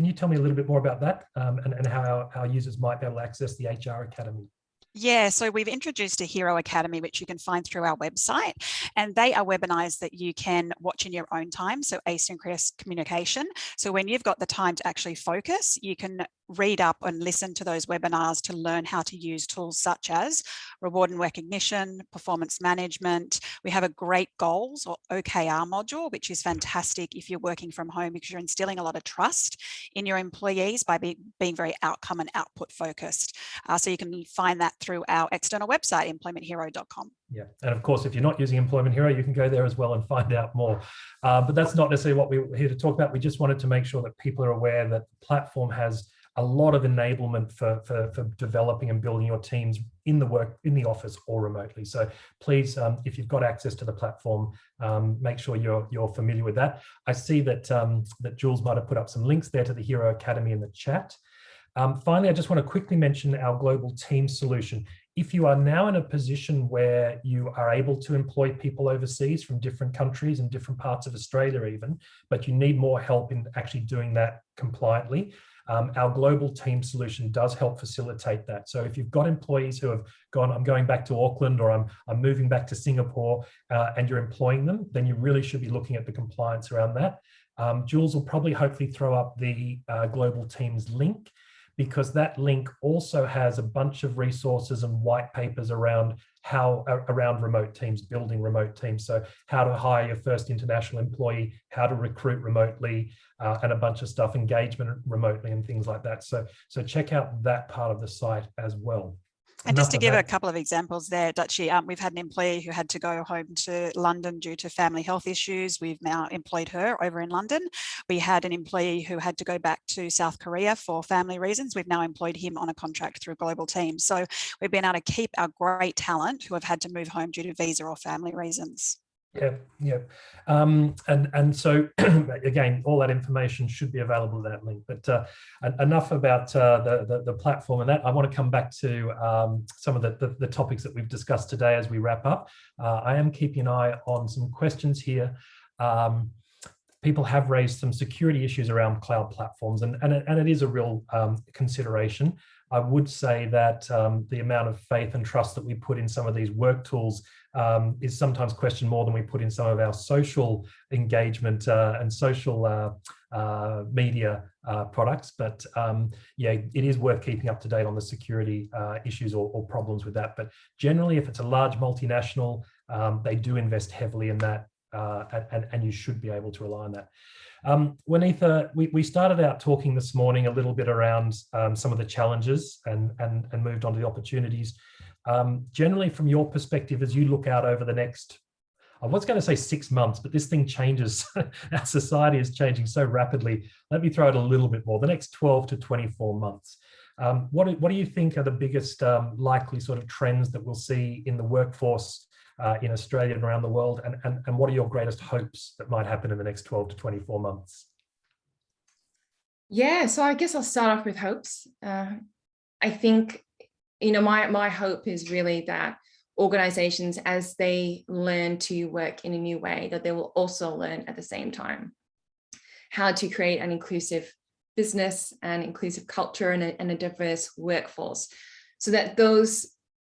you tell me a little bit more about that and how our users might be able to access the HR Academy? Yeah, so we've introduced a Hero Academy, which you can find through our website, and they are webinars that you can watch in your own time, so asynchronous communication. So when you've got the time to actually focus, you can read up and listen to those webinars to learn how to use tools such as reward and recognition, performance management. We have a great goals or OKR module, which is fantastic if you're working from home, because you're instilling a lot of trust in your employees by being very outcome and output focused. So you can find that through our external website, employmenthero.com. Yeah, and of course, if you're not using Employment Hero, you can go there as well and find out more. But that's not necessarily what we were here to talk about. We just wanted to make sure that people are aware that the platform has a lot of enablement for developing and building your teams in the office or remotely. So please, if you've got access to the platform, make sure you're familiar with that. I see that that Jules might have put up some links there to the Hero Academy in the chat. Finally, I just want to quickly mention our global team solution. If you are now in a position where you are able to employ people overseas from different countries and different parts of Australia even, but you need more help in actually doing that compliantly, our global team solution does help facilitate that. So if you've got employees who have gone, I'm going back to Auckland, or I'm moving back to Singapore, and you're employing them, then you really should be looking at the compliance around that. Jules will probably hopefully throw up the global teams link, because that link also has a bunch of resources and white papers around around remote teams, building remote teams. So how to hire your first international employee, how to recruit remotely, and a bunch of stuff, engagement remotely and things like that. So check out that part of the site as well. And just to give a couple of examples there, Dutchie, we've had an employee who had to go home to London due to family health issues. We've now employed her over in London. We had an employee who had to go back to South Korea for family reasons. We've now employed him on a contract through Global Teams. So we've been able to keep our great talent who have had to move home due to visa or family reasons. Yeah. And so again, all that information should be available in that link. But enough about the platform and that. I want to come back to some of the topics that we've discussed today as we wrap up. I am keeping an eye on some questions here. People have raised some security issues around cloud platforms, and it is a real consideration. I would say that the amount of faith and trust that we put in some of these work tools is sometimes questioned more than we put in some of our social engagement and social media products. But yeah, it is worth keeping up to date on the security issues or problems with that. But generally, if it's a large multinational, they do invest heavily in that, and you should be able to rely on that. Winitha, we started out talking this morning a little bit around some of the challenges and moved on to the opportunities. Generally, from your perspective, as you look out over the next, I was going to say 6 months, but this thing changes. Our society is changing so rapidly. Let me throw it a little bit more. The next 12 to 24 months. What do you think are the biggest likely sort of trends that we'll see in the workforce in Australia and around the world, and what are your greatest hopes that might happen in the next 12 to 24 months? Yeah, so I guess I'll start off with hopes. I think, my hope is really that organizations, as they learn to work in a new way, that they will also learn at the same time how to create an inclusive business and inclusive culture and a diverse workforce, so that those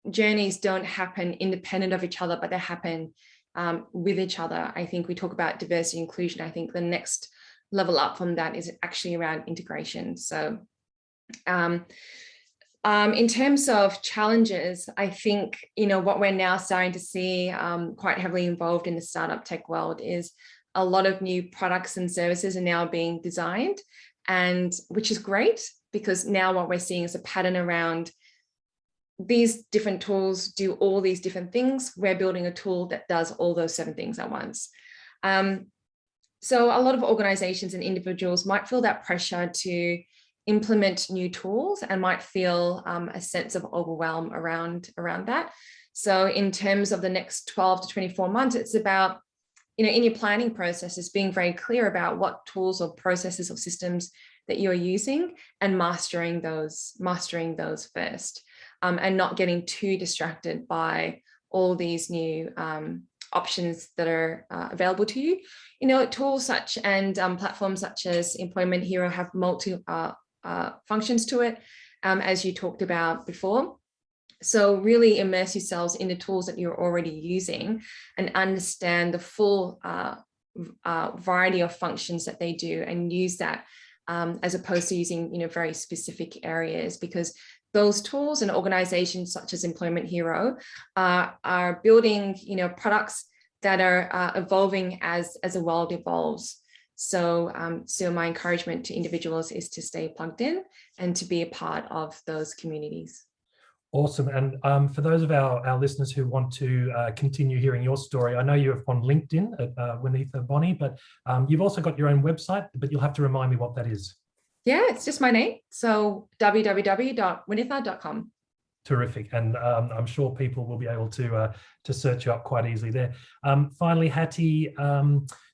journeys don't happen independent of each other, but they happen with each other. I think we talk about diversity and inclusion. I think the next level up from that is actually around integration. So in terms of challenges, I think, what we're now starting to see quite heavily involved in the startup tech world is a lot of new products and services are now being designed, and which is great, because now what we're seeing is a pattern around these different tools do all these different things. We're building a tool that does all those 7 things at once. So a lot of organizations and individuals might feel that pressure to implement new tools and might feel a sense of overwhelm around that. So in terms of the next 12 to 24 months, it's about, in your planning processes, being very clear about what tools or processes or systems that you're using and mastering those first, and not getting too distracted by all these new options that are available to you. Tools such and platforms such as Employment Hero have multi functions to it, as you talked about before. So really immerse yourselves in the tools that you're already using and understand the full variety of functions that they do, and use that as opposed to using very specific areas, because those tools and organizations such as Employment Hero are building products that are evolving as the world evolves. So my encouragement to individuals is to stay plugged in and to be a part of those communities. Awesome. And for those of our listeners who want to continue hearing your story, I know you're on LinkedIn at Winitha Bonney, but you've also got your own website, but you'll have to remind me what that is. Yeah, it's just my name. So www.winitha.com. Terrific. And I'm sure people will be able to search you up quite easily there. Finally, Hattie,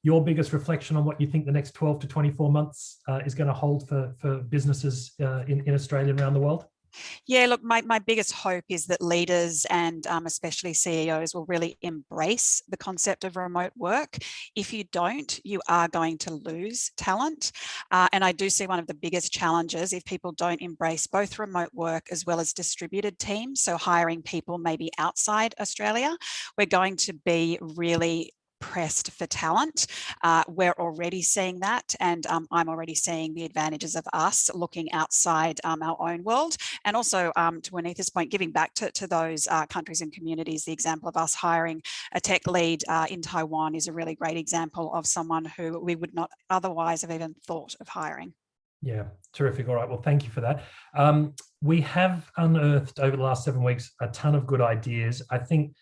your biggest reflection on what you think the next 12 to 24 months is going to hold for businesses in Australia and around the world? Yeah, look, my biggest hope is that leaders and especially CEOs will really embrace the concept of remote work. If you don't, you are going to lose talent. And I do see one of the biggest challenges if people don't embrace both remote work as well as distributed teams, so hiring people maybe outside Australia. We're going to be really pressed for talent. We're already seeing that, and I'm already seeing the advantages of us looking outside our own world, and also to Winitha's point, giving back to those countries and communities. The example of us hiring a tech lead in Taiwan is a really great example of someone who we would not otherwise have even thought of hiring. Yeah, terrific. All right, well, thank you for that. We have unearthed over the last 7 weeks a ton of good ideas. I think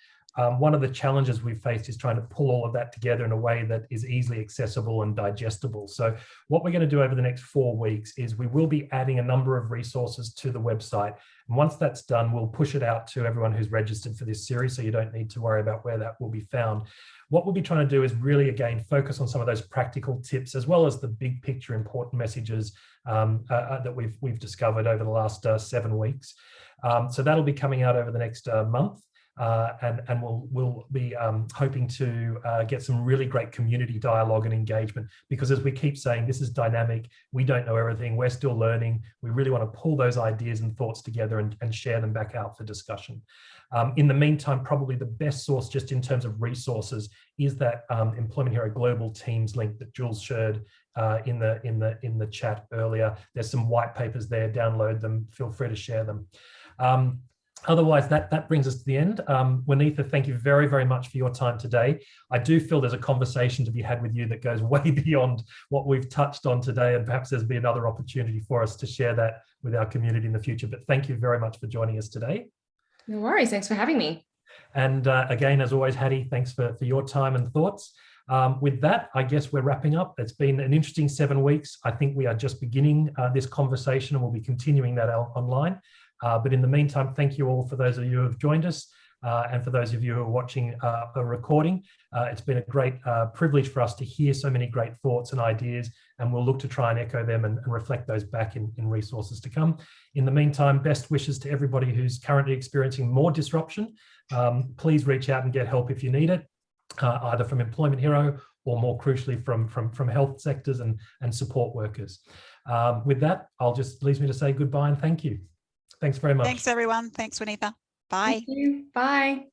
one of the challenges we've faced is trying to pull all of that together in a way that is easily accessible and digestible. So what we're going to do over the next 4 weeks is we will be adding a number of resources to the website. And once that's done, we'll push it out to everyone who's registered for this series, so you don't need to worry about where that will be found. What we'll be trying to do is really, again, focus on some of those practical tips, as well as the big picture important messages that we've discovered over the last 7 weeks. So that'll be coming out over the next month. And we'll be hoping to get some really great community dialogue and engagement, because as we keep saying, this is dynamic. We don't know everything. We're still learning. We really want to pull those ideas and thoughts together and share them back out for discussion. In the meantime, probably the best source just in terms of resources is that Employment Hero Global Teams link that Jules shared in the chat earlier. There's some white papers there. Download them. Feel free to share them. Otherwise, that brings us to the end. Winitha, thank you very, very much for your time today. I do feel there's a conversation to be had with you that goes way beyond what we've touched on today, and perhaps there's be another opportunity for us to share that with our community in the future. But thank you very much for joining us today. No worries. Thanks for having me. And again, as always, Hattie, thanks for your time and thoughts. With that, I guess we're wrapping up. It's been an interesting 7 weeks. I think we are just beginning this conversation, and we'll be continuing that online. But in the meantime, thank you all for those of you who have joined us, and for those of you who are watching a recording. It's been a great privilege for us to hear so many great thoughts and ideas, and we'll look to try and echo them and reflect those back in resources to come. In the meantime, best wishes to everybody who's currently experiencing more disruption. Please reach out and get help if you need it, either from Employment Hero or more crucially from health sectors and support workers. With that, leaves me to say goodbye and thank you. Thanks very much. Thanks, everyone. Thanks, Winitha. Bye. Thank you. Bye.